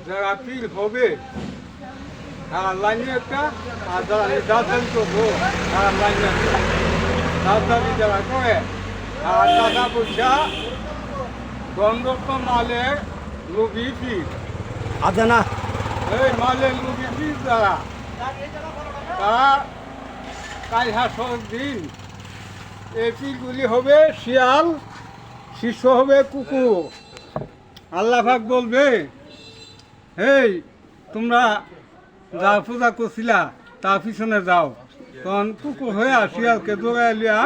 যারা পীর হবে তারা লাইনে একটা, আর যারা দাদালি করবো তারা লাইনে একটা। দাদালি যারা করে আর টাকা পয়সা দণ্ডত্ব মালের লোভী পীর। আদে না এই মালের লোভী পীর যারা, তারা কাল হাসর দিন এই পীরগুলি হবে শিয়াল, শিষ্য হবে কুকুর। আল্লাহ পাক বলবে, এই তোমরা যা পূজা করছিলা তার পিছনে যাও। তখন কুকুর হইয়া শিয়ালকে দৌড়াই লিয়া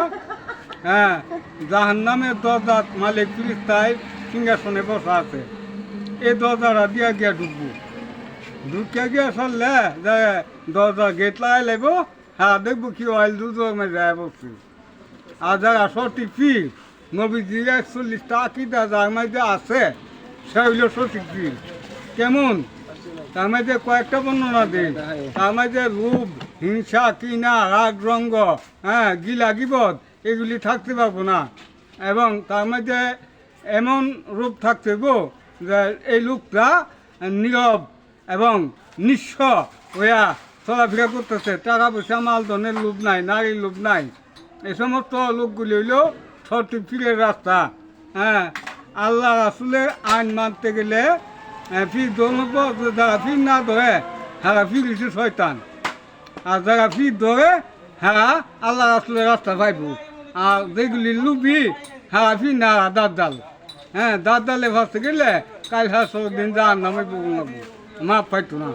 হ্যাঁ জাহান্নামের দরজাত মালিক ফিরিস্তায় সিংহাসনে বসা আছে, এই দরজাটা দিয়া গিয়া ঢুকবো। ঢুকিয়া গিয়া চললে যে দরজা গেট লাগাই লাগব, হ্যাঁ দেখবো কি অয়েল দুধের মধ্যে যায় বসছি। আর যারা সঠিক পীর নবীজির 41টা আকিদা যার মধ্যে আছে সে হইল সঠিক পীর। কেমন? তার মধ্যে কয়েকটা বর্ণনা দিন। তার মধ্যে লোভ, হিংসা, কিনা, রাগ, রঙ্গ, হ্যাঁ গিলা গিবদ এগুলি থাকতে পারবো না। এবং তার মধ্যে এমন রূপ থাকতে গো যে এই লোকটা নীরব এবং নিঃস্ব হইয়া চলাফেরা করতেছে, টাকা পয়সা মালধনের লোভ নাই, নারীর লোভ নাই। এই সমস্ত লোকগুলি হইল সঠিক পীরের রাস্তা। হ্যাঁ আল্লাহ রাসূলের আইন মানতে গেলে পীর ধরব, যারা পীর না ধরে হ্যাঁ পীর হচ্ছে শয়তান। আর যারা পীর ধরে হ্যাঁ আল্লাহ রাসূলের রাস্তা পাইব। আর যেগুলি লুবি হ্যাঁ পীর না দাঁত হ্যাঁ দাঁত ডালে ফাঁসতে গেলে কাল হাসর দিন জাহান্নামে মাপ পাইতো না।